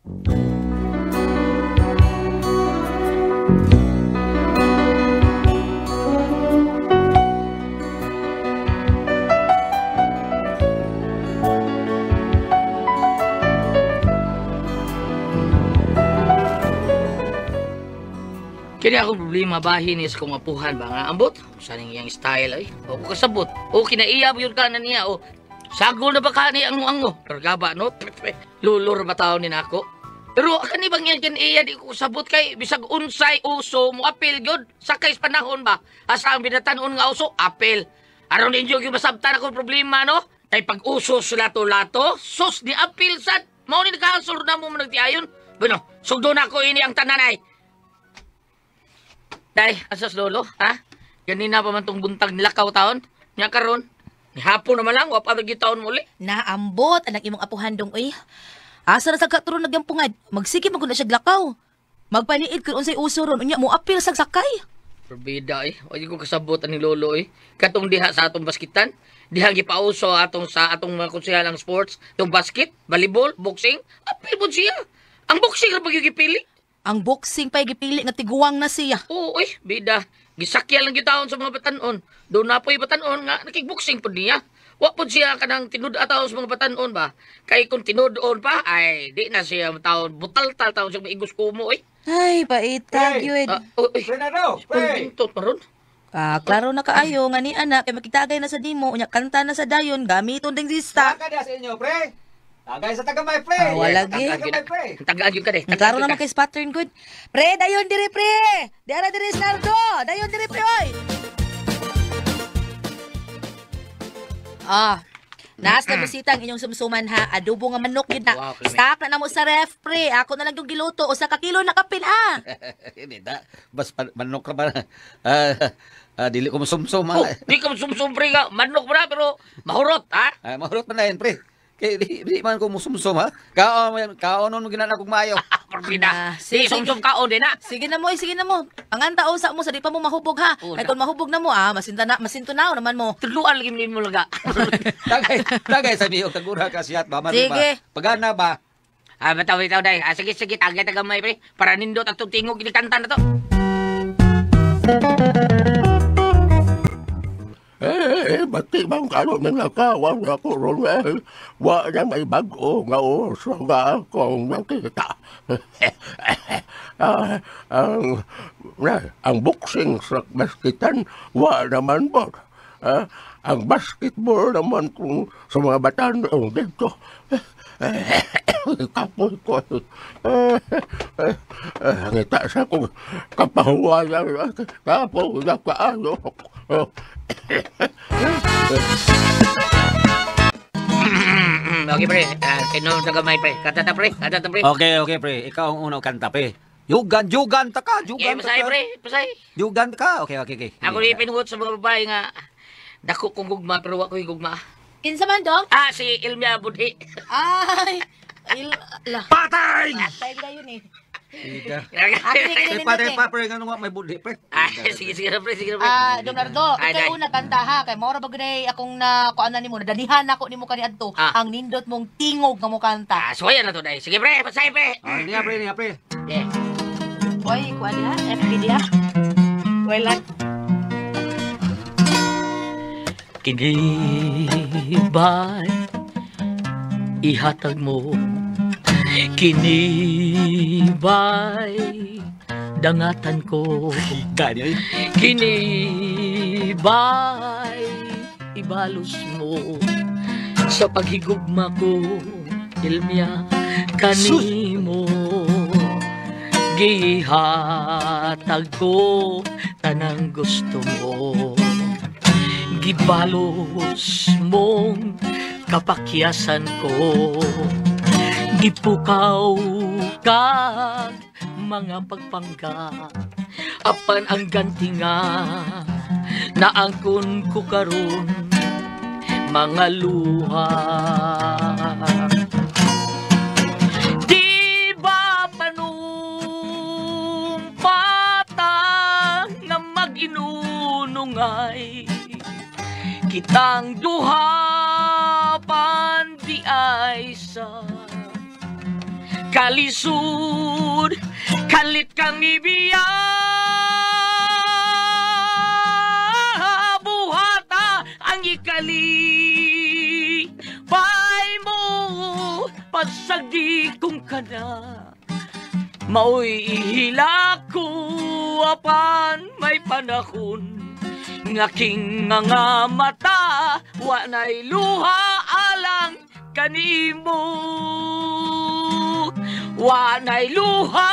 Kini ako problema bahin is kung apuhan ba nga ambot. Saan iyang style ay. O ko kasabot. O kinaiya yun ka na niya. O sagol na ba ka ni ang kargaba no? Lulur ba taon ni nako? Pero kani bang yan kinaiya di ko kasabot kay bisag unsay uso mo apel gyud. Sakay sa panahon ba? Asa ang binatanon nga uso apel. Aron ninyo gyud masabtan ako problema no? Kay pag uso sila lato sus ni apel sad. Mao ni nakansol na mo nagtiayon. Bueno, sugdo na ko ini ang tananay. Day, asas lolo, ha? Ganina pa man tong buntag nilakaw taon. Nya karon, ni hapon naman lang, wapa lagi taon muli. Naambot, anak imong apuhan dong, uy. Asa na sa katuro nagyampungad, magsige magkuna siya lakaw. Magpaniid kung unsay uso ron, unya mo apil sa sakay. Probida wagi ko kasabot ni lolo Katong diha sa atong baskitan, diha gipauso sa atong mga konsehalang sports, tong basket, volleyball, boxing, apil po siya. Ang boxing ra pagigipili. Ang boxing pa'y gipili nga tiguang na siya. Oo, bida. Gisakya lang gitaon sa mga batanon. Doon na po'y batanon nga, nakikboxing po niya. Wa po siya kanang tinud-ataon sa mga batanon ba? Kay kung tinud-on pa, ay, di na siya taon. Butal-tal taon siya maigos kumo, Ay, paitag yun. Pre na daw, pre! Pintot pa ron. Klaro na kaayo nga ni anak, kay makitagay na sa dimo, unya kanta na sa dayon, gamiton ding sista. Saka sa inyo, pre! Tagay sa tagamay, pre! Walagi. Tagamay, pre! Tagaan yun ka de. Klaro naman kay pattern good. Pre, dayon diri pre! Diara diri Snardo! Dayon diri pre, oy! Nas na bisita ang inyong sumsuman ha. Adobo nga manok yun na. Wow, Stock na namo sa ref, pre. Ako na lang yung giluto. Usa ka kilo na kapin ha. Hindi da. Bas manok ka ba na? Dili ko masumsum ha. Di ka sumsumbre ka. Manok ba na, pero mahurot, ha? Mahurot pa na yun, pre. Kaya di man ko musumsum ha. Kaon mo ginana kong mayo. Parbida. Sige. Di sumsum kaon din, ha? Sige na mo, sige na mo. Ang anta usa mo sa di pa mo mahubog ha. Ay kung mahubog na mo masinto na naman mo. Tuluan lagi mo laga. Tagay sa miyog, tagura ka siyat ba? Sige. Pagana ba? Bitaw, day. Sige, tagamay, pre. Para nindot at tingog ginikanta na to. Bati bang karon ng nakawan ako ron wa na may bago nga oso nga akong nakita. Ang boxing sa basketan wa naman po. Ang basketball naman kung sa mga batan dito. Kapoy ko. Ngita sa kong kapahuwayan. Kapoy na kaano. Okay, pre. Kinom na gamay, pre. Kanta ta, pre. Okay, pre. Ikaw ang unang kanta, pre. Yugan ta ka. Pasay, pre. Pasay. Yugan ka. Okay. Ako rin pinugot sa mga babae nga dako kong gugma, pero wako yung gugma. Kinsa man dong? Si Ilmia Budhi. Ay. Patay! Patay na yun eh. Patay pa, pre. Nga nung may budhi, pre. Sige na, pre. Donardo, ikaw una kanta ha. Kay maura ba ganay akong kuanan nimo, nadanihan ako nimo kani adto. Ang nindot mong tingog nga mo kanta. Suwaya na to, day. Sige, pre. Pasay, pre. Niya, pre. Yeah. Oy, kuan diha, FB diha. Wailan. Kinibay, ihatag mo. Kinibay, dangatan ko. Kinibay, ibalos mo. Sa paghigugma ko, Ilmia, kanimo. Gihatag ko, tanang gusto mo. Gibalos mong kapakyasan ko. Gipukaw kag mga pagpanggap. Apan ang ganti nga naangkon ko karon mga luha. Di ba panumpata nga mag-inunungay kitang duha pandi ay sa kalisod, kalit kami biya. Buhata ang ikali, pay mo, pagsagdi kong kana. Mao'y ihila ko apan may panahon. Ngaking nga mata, wanay luha alang kanimo. Wanay luha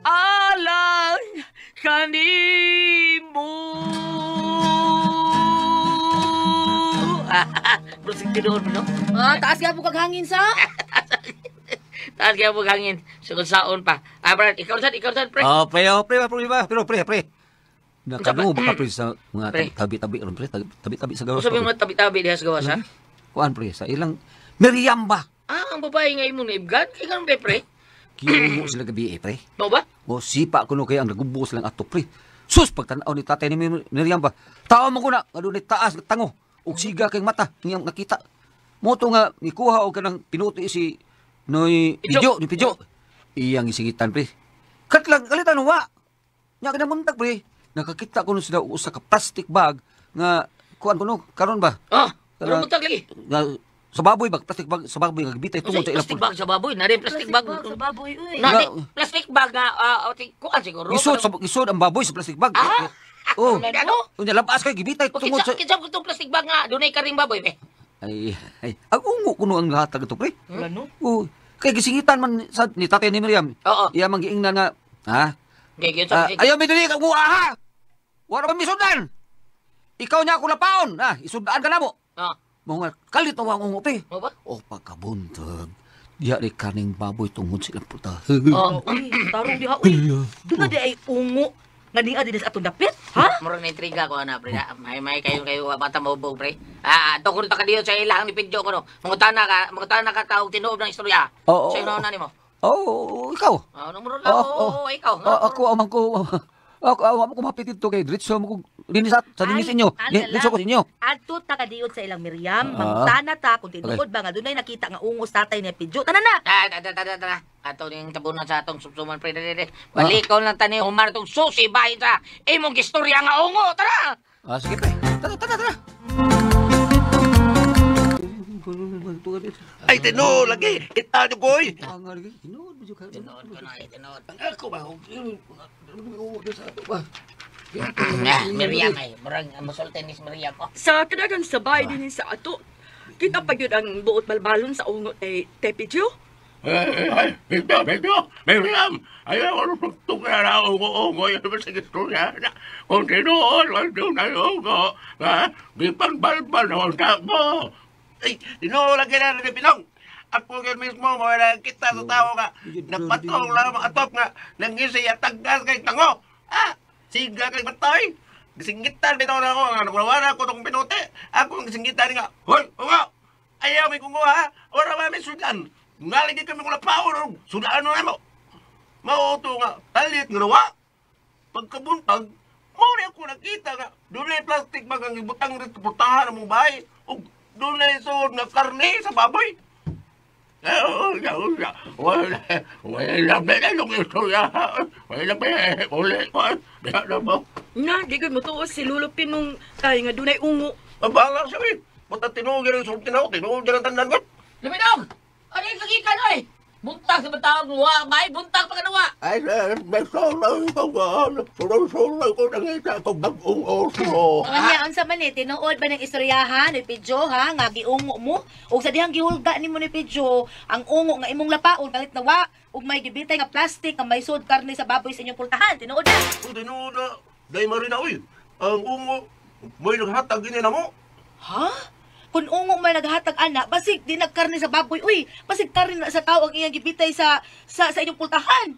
alang kanimo. Bro, sige doon mo, no? Taas nga po kag hangin sa. Taas kaya mo hangin. Sugod saon pa. Brad, ikaw saan, pre. Pre. Nakano ba pre sa mga Pre. tabi-tabi ron pre, tabi-tabi sa gawas. Sabi mo tabi-tabi diha sa gawas, ha? Kuan pre sa ilang Miriam ba? Ang babae nga imo na ibgan, kay ganun ba, pre? Kiyo mo sila gabi pre. Mo ba? O sipa kuno kay ang nagubos lang ato pre. Sus pagtan-aw ni tatay ni Miriam ba. Tao mo ko na adunay taas tango ug siga kay mata niyang nakita. Moto nga nikuha og kanang pinuti si Noy Pijo. Pijo. Iyang isingitan pre. Katlang kalitan wa. Nya kinamuntag pre. Nakakita ko nun sila usa ka plastic bag nga kuan kuno karon ba? Ano mo lagi? Sa baboy bag plastic bag sa baboy nga bitay tungod sa ilang Plastic bag sa baboy, na rin plastic bag. Sa baboy, uy. Na plastic bag nga kuan siguro. Isod ang baboy sa plastic bag. Oh. Unya labas kay gibitay tungod sa Kitsa ko itong plastic bag nga, dunay karing baboy, pe. ay ang ungo kuno ang lahat to pre. Ano? Oh, kay gisingitan man sa ni tatay ni Miriam. Oo. Iya man giingnan nga ha. Gaya sa Ayaw mi dili kag mura ha. Wala pa misudan. Ikaw niya ako lapaon. Isudaan ka na mo. Mga kalit na wang ungo pe. Mo ba? O pagkabuntag. Diya rin kaning baboy tungod silang puta. Uy, tarong diha, uy. Doon na di ay ungo. Nga di adi sa atong dapit, ha? Murang na intriga ko na, pre. May kayo bata mabog, pre. Tukod ta ka diyo sa ilang ni Pidyo ko, no. Mangutana ka tawag tinuob ng istorya. Oo. Sa ino na nimo. Oh, ikaw. Numero lang, ikaw. Ako amang ko. Ako mapitit to kay Dritso mo kung linis sa linis inyo. Dritso ko sa inyo. Adto ta kadiot sa ilang Miriam, mangtana ta kung tinuod ba nga dunay nakita nga ungos tatay ni Pidyo. Tanan na. Tara. Ato ning tabunan sa atong subsuman, pre. Balikaw lang tani humar tong susi bahin sa imong istorya nga ungo. Tara. Sige pre. Tara. Ay, tino, lagi. Kita nyo, koy. Tinood ka na, tinood. Ako ba? Miriam ay. Murang musultin ni Miriam ko. Sa kadagan sabay din sa ato, kita pa yun ang buot balbalon sa ungot ay Tepidyo. Miriam, ayaw ko pagtunga na ungo-ungo yung sa istorya na kung tinoon, wala na ungo, di pagbalbal na unta mo. Ay, tinoon lagi na rin Pinong. Ako kayo mismo, wala kita sa tao nga, nagpatong lang mga atop nga, nangisay at taggas kay tango. Siga kay batoy. Gisingitan bitaw na ako, nga nagwawara ko itong pinote. Ako ang gisingitan nga, hoy, ungo, ayaw may kungo ha, wala ba may sudan. Ngalagi kami kung lapaw, sudaan na mo. Mauto nga, talit nga nawa. Pagkabuntag, mauli ako nakita nga, doon na plastic bag ang ibutang rin putahan ng mong bahay. O doon na isood na karne sa baboy. Wala ba yung istorya? Wala ba ulit ko? Wala ba? Na, di ko mo to si Lolo Pinong kaya nga dunay ungo. Mabalang siya eh. Punta tinugin ang sultin ako, tinugin ang tandaan ko. Lumidog! Ano yung kagikan, oy? Buntag sa batawag mo, may buntag pa ka nawa. Ay, may solay ko ba? Solay ko nangita ko bagong oso. Anya unsa man ni tinuod ba ng istoryahan ni Pidyo ha nga giungo mo ug sa dihang gihulga nimo ni Pidyo ang ungo nga imong lapaon kalit nawa ug may gibitay nga plastic nga may sud karne sa baboy sa inyong pultahan tinuod na. Kung tinuod na, dahil marina, uy. Ang ungo, may naghatag gini na mo. Ha? Kung ungo may naghatag ana, basig di nagkarne sa baboy. Uy, basig karne na sa tao ang iyang gibitay sa inyong pultahan.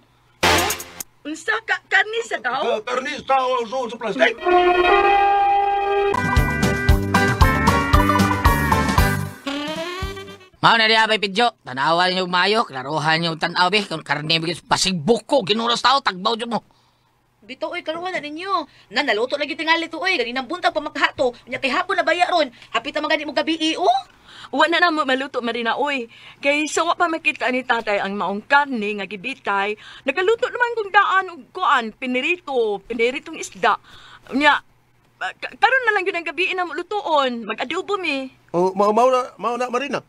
Unsa ka kani sa tao? Karnis tao ang suod sa plastic. Mao na diya, Pidyo. Tanawan niyo mayo, klaruhan niyo tanaw, be. Kung karne bigis pasig buko, ginuros tao, tagbaw dyan mo. Bitaw oy karuha na ninyo. Naluto lagi tingali to oy, ganinang buntag pa makahato. Nya kay hapon na baya ron. Hapit na magani mo gabi oh. Wa na mo maluto marina oy. Kay sa wa pa makita ni tatay ang maong karne nga gibitay, nagaluto naman kung daan og kuan, piniritong isda. Nya karon na lang yun ang gabi na lutuon, mag-adobo mi. Oh, mau na Marina.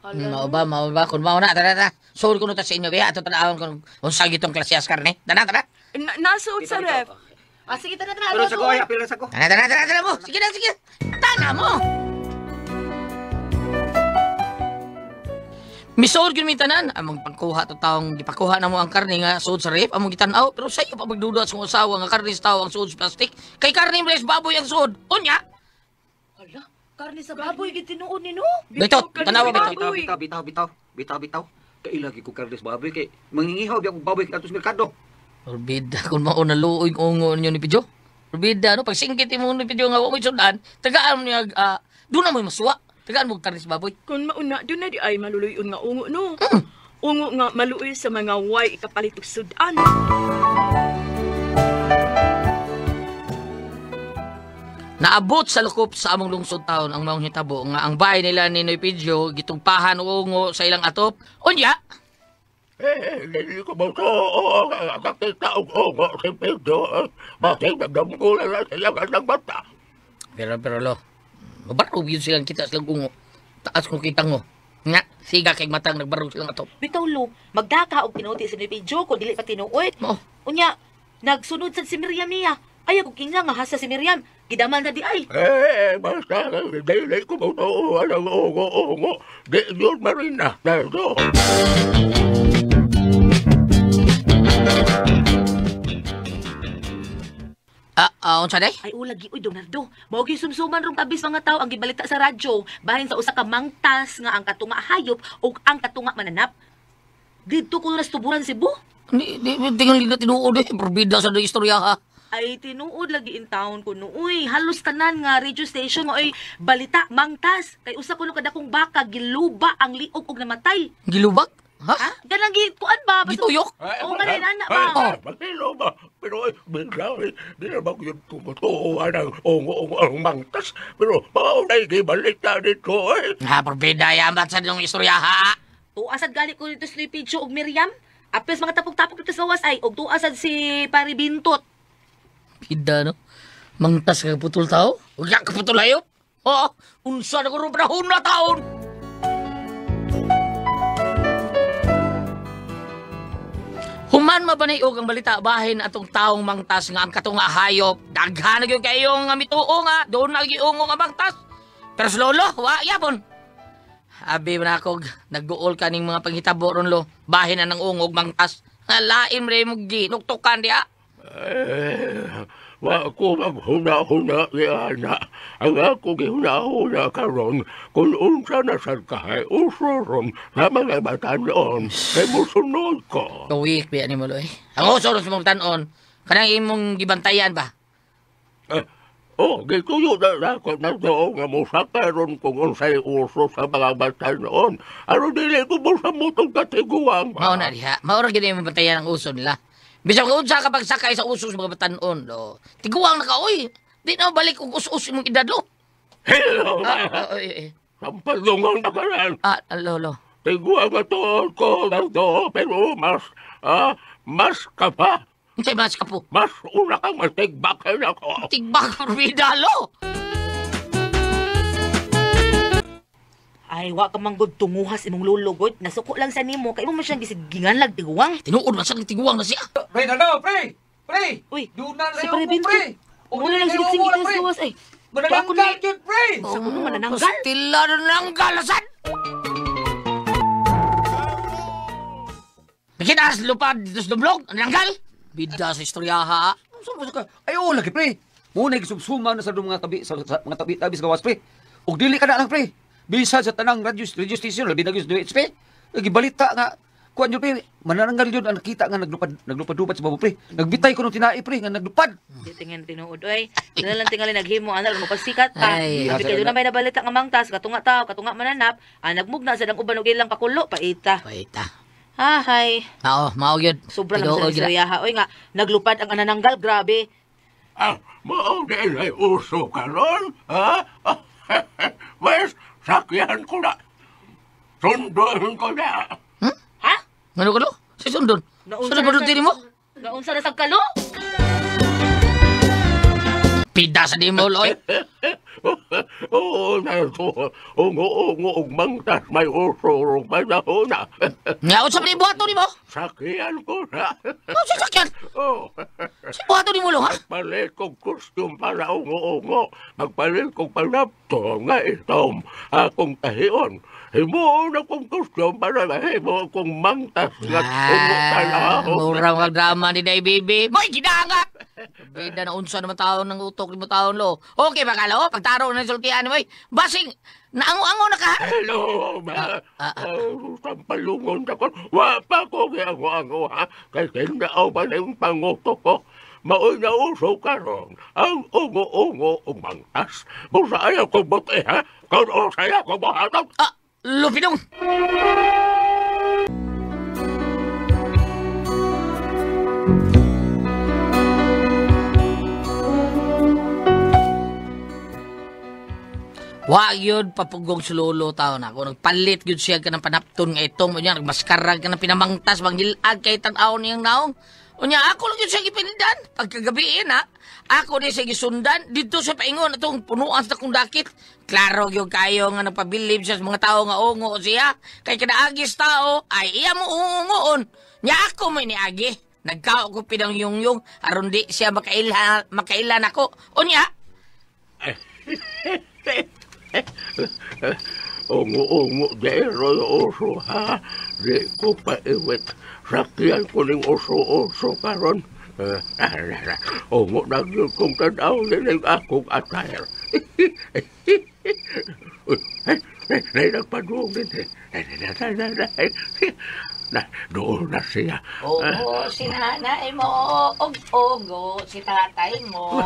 Mao ba? Kung mao na, tara. Sorry ko na ta sa inyo, kaya ato tanawon kung unsang itong klasyas karne. Tara. Nasuot sa ref. Ah sige tara tara. Pero sa ko, apil sa ko. Tara mo. Sige na. Tana mo. Misood yun mintanan. Among pagkuha to taong gipakuha na mo ang karne nga suod sa ref. Among gitanaw. Pero sa iyo pa magduda sa usawa nga karne sa tao ang suod sa plastic. Kay karne mo baboy ang suod. Unya. Hala, karne sa baboy gitinuod ni no. Bitaw, tanawa Bitaw. Kailagi ko karnes baboy kay mangingihaw biya kog baboy atos merkado. Orbida, kung mauna luoy ang ungo ninyo ni Pidyo. Orbida, pag singkit mo ni Pidyo nga huwag mo sundan, tagaan mo niya, doon na mo masuwa. Tagaan mo karne sa baboy. Kung mauna, doon na di ay maluluyon nga ungo, no? Ungo nga maluoy sa mga way ikapalit og sudan. Naabot sa lukop sa among lungsod taon ang maong hitabo nga ang bahay nila ni Noy Pidyo gitungpahan o ungo sa ilang atop. Unya, Hindi ko mo to, kakita ko si Pedro. Bakit nagdamgo na siya ng bata? pero lo, mabarog yun silang kita silang ungo. Taas kong kitang mo. Nga, siga kay matang nagbarog silang atop. Bitaw lo, magdaka og pinuti si Pidyo ko dili pa tinuod. Mo, Unya, nagsunod sad si Miriam niya. Ayaw kong kinga nga hasa si Miriam. Gidaman na di ay. Basta, hindi ko mo to, walang ungo. Di yun Marina, nardo. unsa day? Ay ulagi uy Donardo. Mao gyud sumsuman rong kabis mga tao ang gibalita sa radyo bahin sa usa ka mangtas nga ang katunga hayop ug ang katunga mananap. Didto ko nas tuburan Cebu. Tingnan nila tinuod probida sa istorya ha. Ay tinuod lagi in town ko uy halos tanan nga radio station nga oy balita mangtas kay usa kuno kadakong baka giluba ang liog ug namatay. Gilubak? Ha? Ha? Ganang kuan ba? Gituyok? Oo, ganun anak ba? Matino ba? Pero bigla, di na ba ko yung tumutuwa ng ungo ang mangtas? Pero maunay gibalita dito eh. Ha, probida yaman sa nung istorya ha. Tuasad gali ko dito si Picho ug Miriam. Apes mga tapok-tapok dito sa wasay ug tuasad si Pari Bintot. Pida no? Mangtas ka putol tao? Huwag ka putol hayop? Oo, unsa na ko rin panahon na taon. Human mabanayog ang balita bahin atong taong mangtas nga ang katunga hayop. Daghan na gyud kayo nga mituo nga doon na giungo nga mangtas. Pero sa lolo, wa yapon. Abi man ako nagduol kaning mga panghitabo ron lo. Bahin na ng ungog mangtas. Nga lain re mo ginuktukan diha. Wa ko maghuna-huna yana. Ang ako gihuna-huna karon kung unsa na sa kahay usuron na mga batanon ay musunod ko. Tuwik biya ni mo lo eh. Ang uso sa mong tanon. Kanang imong gibantayan ba? Gituyo na ako na doon nga mo sa karon kung unsay uso sa mga batanon. Ano dili ko mo sa mutong katiguang ba? Mao na diha. Mao ra gyud imong bantayan ang uso nila. Bisag unsa ka pagsakay sa uso sa mga batanon lo. Tiguang na ka oy. Di na balik og us-us imong edad lo. Hello! Sampalungan na ka rin. Lolo. Tiguang ko na to, pero mas ka pa. Unsay mas ka po? Mas una kang matigbakan ako. Tigbak vida lo. Ay, wa ka manggod tunguhas imong lulugod. Nasuko lang sa nimo kay mo man siyang gisigingan lag tiguang. Tinuod man sa tiguang na siya. Pre, nano, pre! Pre! Uy, Dunan si sa'yo Pare mo, Bintot. pre! Muna lang singit-singit sa suwas ay. Manananggal yun, pre! Sa kuno manananggal. Pastila na nanggalasan. Bikinas lupad dito sa dumlog. Nanggal. Bida sa istorya ha. Ay, oo, lagi, pre! Muna gisubsuma na sa mga tabi, sa mga tabi-tabi sa gawas, pre. Ug dili ka na lang, pre. Bisa sa tanang radio station, labi na gyud sa HP. Lagi balita nga, kuan yun, pre. Manananggal yun, ang nakita nga naglupad-lupad sa babo, pre. Nagbitay ko nung tinai, pre, nga naglupad. Di tingin tinuod oy. Dala lang tingali naghimo ana mo pasikat pa. Ay, Sabi kayo na may nabalita nga mangtas katunga tao, katunga mananap, nagmugna sa dang uban og ilang kakulo paita. Paita. Hay. Mao gyud. Sobra lang Tinuod sa gyud. istoryaha. Oy nga, naglupad ang anananggal. Grabe. Mao din ay uso karon, ha? Wes, sakyan ko na. Sunduin ko na. Ha? Ngano ka lo? Si Sundon. Sundon pa doon mo? Naunsa na sa kalo? Pida sa di mo, Loy. Oo, naso. Ungo-ungo, mangtas may uso rong panahon na. Nga, unsa pa ni buhato ni mo? Sakyan ko na. Ano si sakyan? Oh, Si buhato ni mo, lo, ha? palit kong costume para ungo-ungo. Magpalit kong panapto nga itom akong tahiyon. Himo na kong costume para mahimo kong mangtas nga ungo panahon. Murang kang drama ni Day Bibi. Boy, gidanga! Bida na unsa naman taon ng utok ni mo taon, lo. Okay ba ka, lo? Pagtaro na sultihan, boy. Basing, naango-ango na ka. Hello, ma. Sampalungon ako. Wapa ko giyango-ango, ha? Kay kinaaw pa na yung panguto ko. Maoy na uso karon ang ungo-ungo umangtas. Kung saan ako buti, ha? Kung saan ako buhatot. Lupinong! Wa yun papugong sulolo taon ako. Nagpalit yun siya ka ng panapton nga itong. Unya, nagmaskarag ka ng pinamangtas. Mangilag kay tanaw niyang naong. Unya, ako lang yun siya gipinidan. Pagkagabiin, ha? Ako din siya gisundan. Dito sa paingon itong punuan sa kong dakit. Klaro yung kayo nga nagpabilib siya sa mga tao nga ungo siya. Kay kinaagis tao, ay iya mo ungoon. Nya ako may niagi. Nagkao ko pinang yung aron di siya makailan ako. Unya, Ungo-ungo, dero yung uso, ha? Di ko pa iwit. Sakyan ko ng uso-uso karon. Ungo na yun kung tanaw nilang akong attire. Nagpadung din, doon na siya. Ogo si nanay mo, ogo si tatay mo.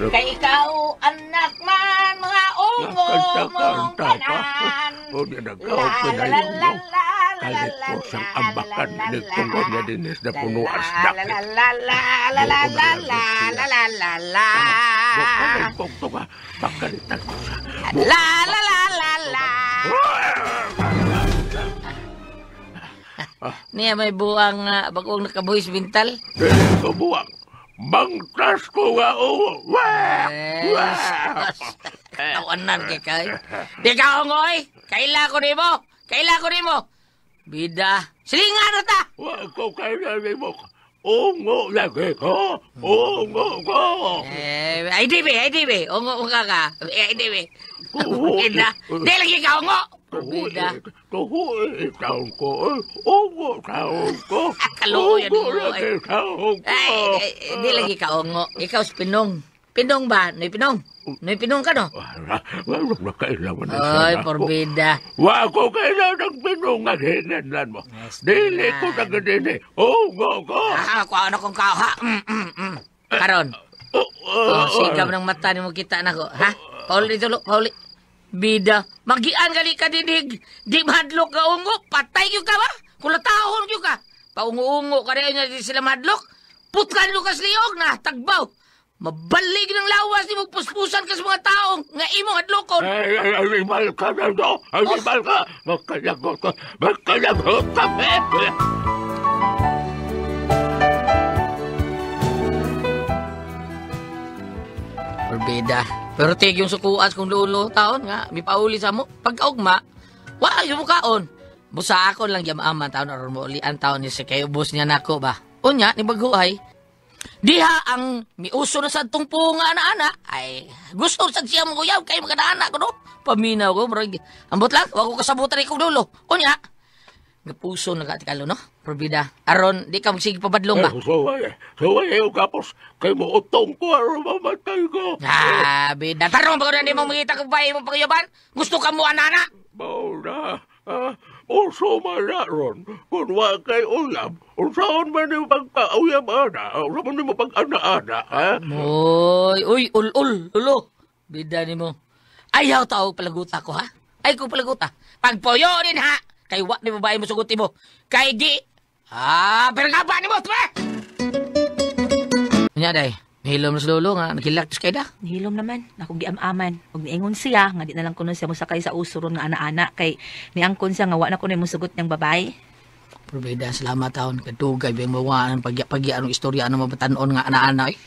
Kay ikaw, anak man, mga ogo mong kanan. O di nagkaot ko na yun, no? Kalit ko siyang ambakan ni Tungon na dinis na punuan sa dakit. Bukalain kong tunga, pagkalitan ko siya. Niya may buwang bagong nakabuhis bintal. Dili ko buwang. Mangtas ko nga uwo. Tawanan kay kay. Di ka ongoy. Kaila ko nimo. Kaila ko nimo. Bida. Silingan na ta. Wa ko kailangan mo. Ungo lagi ko. Ungo ko. Ay dibi. Ongo ka ka. Ay dibi. Bida. Di lagi ka ongo. Bida. Tuhoy taon ko. Ungo taon ko. Kaluoy Ungo ano lagi taon ko. ay, di lagi ka ongo. Ikaw si Pinong. Pinong ba? Noy Pinong? Noy Pinong ka no? Wala na kailangan na Ay, sana porbida. Wa ko kailangan ng pinungan hinanlan mo. Dili ko na ganini. Ungo ko. Ako ano kong kao ha? Karon. Sigam ng mata ni mo kita na ko. Ha? Pauli tulo, pauli. Bida. Magian gali ka dinig. Di madlok ka ungo. Patay yung ka ba? Kulatahon yung ka. Paungo-ungo ka rin niya di sila madlok. Putkan Lucas Liog na. Tagbaw. Mabalig ng lawas ni mo puspusan ka sa mga taong nga imong adlokon. Ay, animal ka na do. Animal ka. Magkalagot ka. Magkalagot ka, bebe. Porbida. Pero tig yung sukuas kong lulo taon nga. May pauli sa mo. Pagkaugma, wala yung mukaon. Busa ako lang yamaman taon aron mo uli ang taon ni si kayo bus niya nako ba. Unya, ni baguhay. Diha ang miuso na sa tungpo nga ana-ana. Ay, gusto sa siya mo kuyaw kay magkana ko no. Paminaw ko, bro. Ambot lang, wag ko kasabutan ko dulo. Unya, gapuso na katikalo no. Porbida. Aron, di ka magsige pabadlong ba? Suway yung kapos. Kay mo utong ko aron mamatay ko. Bida. Tarong ba ko na di mo mangita kong bahay mo pagyaban? Gusto ka mo anana? Mauna. Uso man na ron. Kung wa kay ulam, usaon man yung pagkauyam ana. Usaon man yung pag-ana-ana, ha? Uy, ul, lulo. Bida ni mo. Ayaw tao palaguta ko, ha? Ay ko palaguta. Pagpoyo rin, ha? Kay wa ni babae mo suguti mo. Kay di, Pero nga ba ni mo, pre? Nya, day. Mahilom na sa lolo nga. Nagilak kay da. Nihilom naman, akong giam-aman. Huwag niingon siya, nga di na lang kuno siya musakay sa usuron nga ana-ana. Kay niangkon siya nga wa na kuno yung musugot niyang babae. Pero beda, salamat taon. Kadugay, bang mawaan, pagya anong istorya, anong mabatanon nga ana-ana, eh.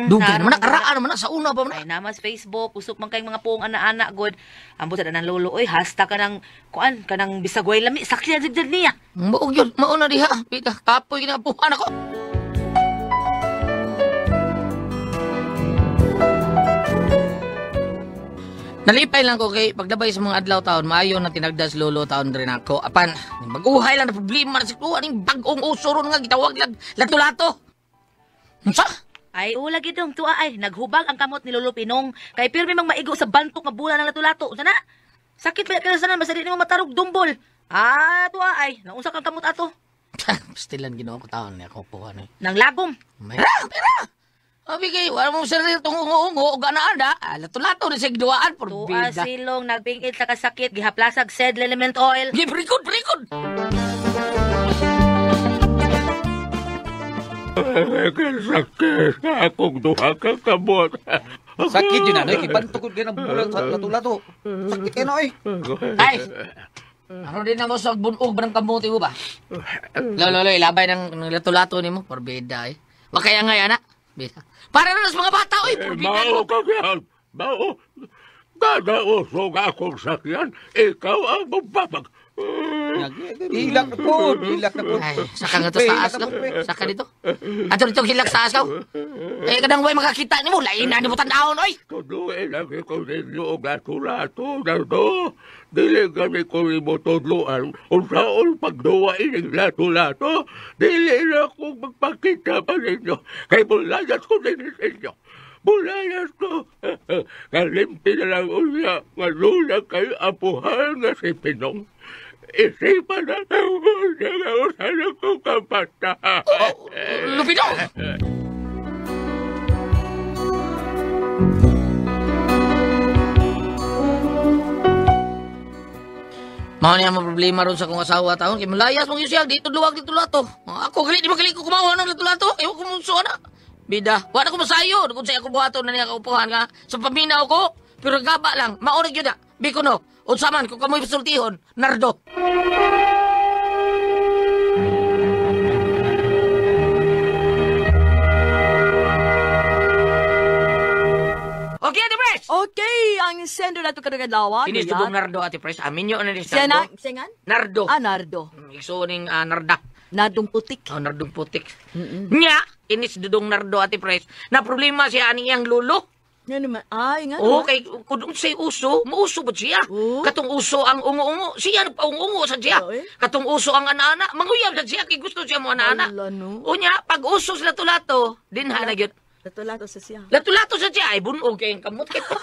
Dugay naman, nakaraan naman, sa una ba mo na? Ay namas Facebook, usok man kay mga puong ana-ana, god. Ambot na ng lolo, oy, hasta ka ng, kuan, ka ng bisagway lami, sakya dyan niya. Maog yun, mauna diha. Beda, kapoy kinapuhan ako. Nalipay lang ko kay pagdabay sa mga adlaw taon, maayo na tinagdas lolo taon rin ako. Apan, mag-uhay lang na problema na si Kuha, ning bagong usuron nga, gitawag lang, lato-lato. Sa? Ay, ula gidong tuwa ay, naghubag ang kamot ni Lolo Pinong. Kay pirmi mang maigo sa bantok nga bulan ng lato-lato. Sana? Sakit pa ka sana, basta di mo matarog dumbol. Tuwa ay, naunsa kang kamot ato. Stilan ginawa ko taon niya, kukuha na. Nang lagom. Pera! Abi kay, wala mong sarili itong ungo-ungo, o ganaanda, lato-lato na siya giduaan, por Tuwa bida. silong, nagbingkit sa kasakit, gihaplasag sed element oil. Gi, berikod! Sakit sa akong duha ka kamot. Sakit yun na, kay pantukod ka ng bulan sa lato-lato. Sakit ka na, Ay! Ano din na mo sa bunog ba ng kamuti mo ba? Lolo, ilabay ng lato-lato ni mo, por bida eh. Wakaya nga yan, bida. Para na sa mga bata, oy, por bida. Mao ka yan. Mao. Kada usog akong sakyan, ikaw ang magbabag. Hilak na po. Ay, saka nga to sa taas ka. Saka dito. Ato dito hilak sa taas ka. Eh, kadang way makakita ni mo, lain na ni mo tandahon, oy. Tuduin lagi ko ninyo ang lato-lato na to. Dili kami ko rin mo tudluan. Kung saan pagduwain ang lato-lato, dili na akong magpakita pa ninyo. Kay bulayas ko din sa inyo. Bulayas ko. Kalimpi na lang unya. Malula kayo apuhan nga si Pinong. Isipan na lang unya nga usan akong kapata. Lupino! Mao niya mga problema ron sa kong asawa taon. Kaya malayas mong siya, dito luwag, dito lato. Ako, gali, di ba gali ko kumawa ng lato-lato? Ewan ko mong suwa na. Bida, wala ko masayo. Kung sa'yo ako buhato na niya kaupuhan nga. Sa paminaw ko, pero gaba lang. Maunag yun na. Biko no. Unsaman, kung kamoy pasultihon, Nardo. Okay, Ate Pres! Okay, ang sender na ito kadagadawa. Inis to Nardo, Ate Pres. Amin nyo na ni Siya na, Nardo. siya nga? Nardo. Nardo. Ikso ning Narda. Nardong putik. Nardong putik. Nya, inis dudong Nardo, Ate Pres. Na problema siya aning iyang lulo. Nga naman. Ay, nga Oo, naman. kay kung sa'y uso, mauso ba siya? Oo. Katong uso ang ungo-ungo, siya nagpaungo sa siya. Oo, eh. Katong uso ang ana-ana, manguyab na siya, kay gusto siya mo ana-ana. Ala, no. O niya, pag uso sa lato-lato, din ha, nagyot. Lato-lato sa siya. Lato-lato sa siya, ay bunog kayong kamot kito.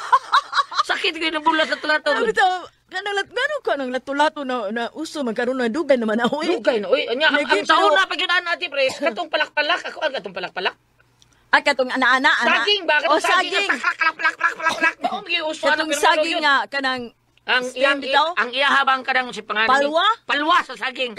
Sakit kayo ng bulat lato-lato. Ano ito? Gano'n ka ng lato-lato na uso, magkaroon na dugay naman ako eh. Dugay na, oy. Anya, ang Naging taon pero- na, pag yun Ate Pres, katong palak-palak, ako ang katong palak-palak. At katong ana-ana. Saging ba? O, Katong saging. saging. Palak-palak. Baong may uso. Katong saging nga, kanang Ang stem bitaw? ang iyahabang kadang si pangalan. Palwa? Palwa sa saging.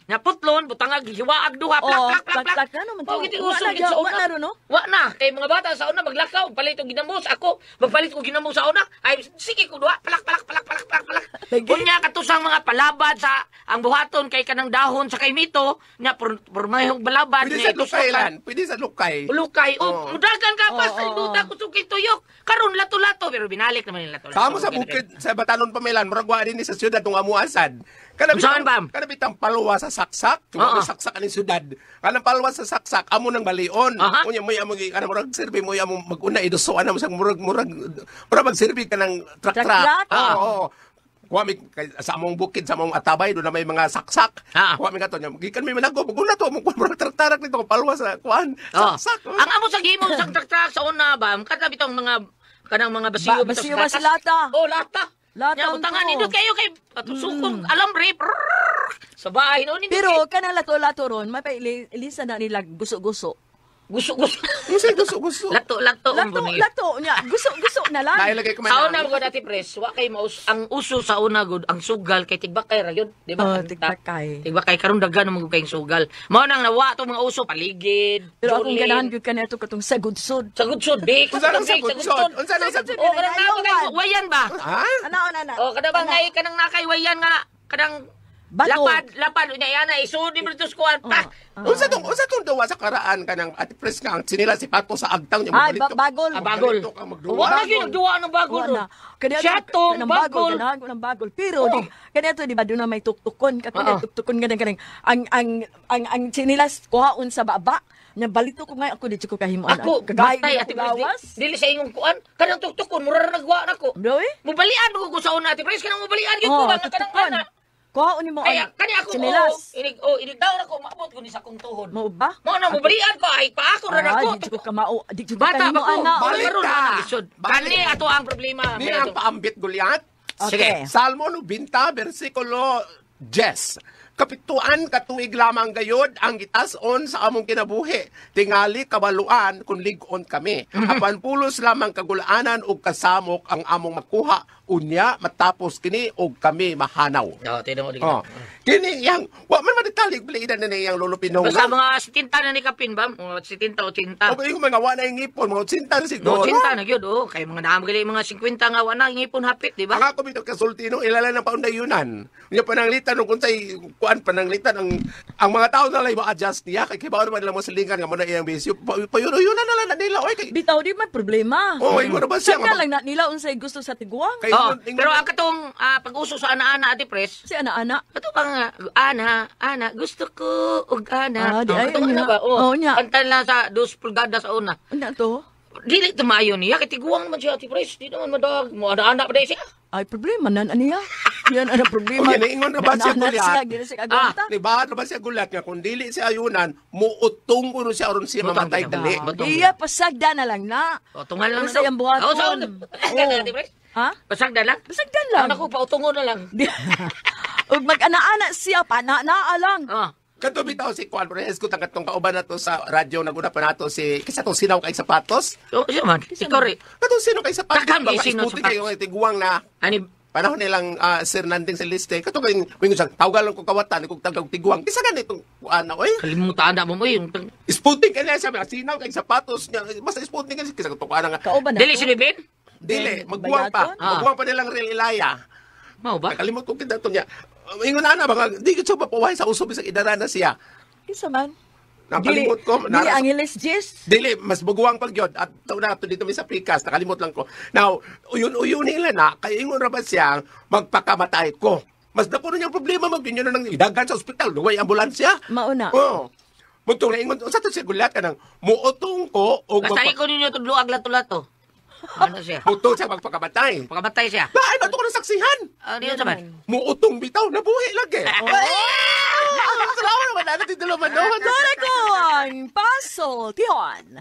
Nya putlon, butangag hiwaag duha, Oo, plak. plak, ano man to? Oh, giti Wa uso na, gid sa wa na una. ro, no? Wa na, kay mga bata sa una maglakaw, palit og ginamos. Ako, magpalit og ginamos sa una. Ay sige ko duha, plak. Lagi. Unya katusang mga palabad sa ang buhaton kay kanang dahon sa kay mito, nya pormayhog balabad Pwede nya sa lukay lan. Pwede sa lukay. Ulukay. Oo. Mudagan ka pa sa Oo. inuta ko sukay tuyok. Karon lato-lato pero binalik naman yung lato-lato. Kamo sa bukid sa Batanon Pamilan, murag wa din ni sa syudad tong amuasan. Saan, Bam? Kana bitang palwa sa saksak, Oo. tuwa saksak ani syudad. Kana palwa sa saksak amo nang balion. Aha. Unya mo amo kana murag serbi mo amo maguna iduso ana mo sa murag magserbi ka ng Truck-truck? truck. Ah. Oo. Kuha mi sa among bukid sa among atabay do na may mga saksak. Ah. Kuha mi kato nya. Gikan mi manago maguna to mo murag tarak nito palwa sa kuan. Oh. Saksak. Ang amo sa gimong sa trak sa una ba, katabi tong mga kanang mga basiyo Basiyo ba sa lata? Oh, lata. Lata Nya ang utangan to. nindot kayo kay sukong alambre. Sa bahay no nindot. Pero kanang lato-lato ron, may ilisa na nila guso-guso. Gusto. Gusto, gusto. Lato. Lato niya. Gusto na lang. Nailagay ko man. Sa una mo dati pres, wa kay maus ang uso sa una gud ang sugal kay tigbakay ra yun, di ba? Oh, tigbakay. Tigbakay karon daghan mo kay sugal. Mao nang nawa to mga uso paligid. Pero akong Jolene. ganahan gyud kanito katong sagudsod. Sa gudsod, di. Unsa lang sa gudsod? Unsa lang sa Oh, kanang nakay wayan ba? Ha? Ana. Oh, kada ba ngay kanang nakay wayan nga kanang Bato. lapad unya yana isud ni Britos kuan pa. Unsa tong duwa sa karaan kanang Ate Pres nga ang sinila si Pato sa agtang niya Ay, magbalito. bagol. Bagol. Magbalito ka magduwa. Wa na gyud duwa ng bagol. Wala. Kanya Siya tong bagol. Ganahan ko ng bagol. Pero, Oo. ganito, di ba, doon na may tuktukon. Kapag Oo. tuktukon ganang ang sinilas kuhaon sa baba. Nabalito ko nga ako, di ko kahimuan. Ako, batay ati Pres. Dili sa ingong kuan. Kanang tuktukon mura ra nagwa nako. Bro, eh? Mubalian ko sa una ati Pres kanang mubalian gyud Oh, ko ba kanang tuktukon. ana. Kuhaon ni mo Kaya kani ako sinilas. inig daw na ko maabot ko ni sa kong tuhod. Mo ba? Mo na mubalian ko ay pa ako ra nako. Di ko kamao. Di ko Bata ba ko? kahimuan na. Balik Karon ka. na isod. Balik. Kani ato ang problema. Ni ang paambit Goliath. Okay. Salmo 90 bersikulo 10. Kapituan katuig lamang gayod ang gitason sa among kinabuhi. Tingali kabaluan kung ligon kami. Apan pulos lamang kagulaanan ug kasamok ang among makuha. Unya matapos kini ug kami mahanaw. No, tinan mo Oh. Kini yang wa man madetalig bilidan na niyang lolo Pinong. Basta mga 70 na ni kapin ba? Mga 70 80. O yung mga wa na ngipon, mga 80 na siguro. No, 80 na gyud oh. Kay mga naamgali mga 50 nga wa na ngipon hapit, di ba? Ang ako bito kasultino ilala ng paundayunan. Nya pananglitan ug unsay kuan pananglitan ang mga tao na lay ma-adjust niya kay kibaw naman nila mo silingan nga mo na iyang bisyo. Payuno-yunan na lang na nila oy kay Bitaw, di man problema. Oh, imo na ba siya Saka nga lang na nila unsay gusto sa tiguang. kay Oh, pero ang katong pag-uso sa ana-ana ati Pres, Si ana-ana. ato pang ana, gusto ko ug ana. Ah, di ay, katong nya. ana ba? Oo, nya. Kanta lang sa 2 pulgada sa una. Ano to? Dili tumayo niya kay tiguang naman siya ati Pres. Di naman madag mo ana pa dai siya. Ay, problema nan niya. Yan ang problema. Okay, naingon na ba siya, Anak Goliath? siya, di na siya kagawanta. Diba, ano ba siya gulat nga kung dili siya ayunan, muutong ko siya aron siya Butang mamatay ka ba? dali. Batong. Iya, pasagda na lang na. O tungal lang Ano sa iyang buhaton? Oo, sa una. Pasagdan na ati Pres. Ha? Pasagdan lang. Pasagdan lang. Ano ko pautungon na lang. Ug mag-ana-ana siya, pana-naa lang. Oh. Kanto bitaw si Juan Perez ko katong kauban nato sa radyo naguna pa nato si kisa tong sinaw kay sapatos. So, siya man. Ikaw rin. Katong sino kay sapatos Takam, ba sino isputi sapatos? kayo nga tiguang na Ani, panahon nilang Sir Nanding sa liste. Katong kay wingon sa tawgal ko kawatan kog tagaw tiguang. Kisa ganitong kuan oy. kalimutan na mo mo yung... Isputing kanila sabi sinaw kay sapatos niya. Basta isputing kanila kisa katong kuan nga. Kauban na Dili to. si Libin? Dili, Eh, magbuwang pa. bayaton? Magbuwang pa nilang real ilaya. Mau ba? Nakalimot ko kita to niya. Ingon na baka di ko siya mapawahay sa usob sa idara na siya. Isa man. Nakalimot ko. Dili Angeles Jis. Dili, mas buguang pag yun. At ito na, ito dito may sa Precast, nakalimot lang ko. Now, uyun nila na, kaya ingon ra ba siyang magpakamatay ko. Mas dako na niyang problema, magbinyo na ng idagan sa ospital, luway ambulansya. Mauna. Oo. Muntong na ingon, sa ito siya gulat ka ng, muotong ko, o Basta ko ninyo ito luag lato-lato. Ano siya? muto siya magpakamatay. Pagkamatay siya. Dahil nato ko ng saksihan. Ano yun saman? Muotong bitaw, nabuhi lagi. Salamat naman, natin dalaman. Dore ko ang puzzle, Tion.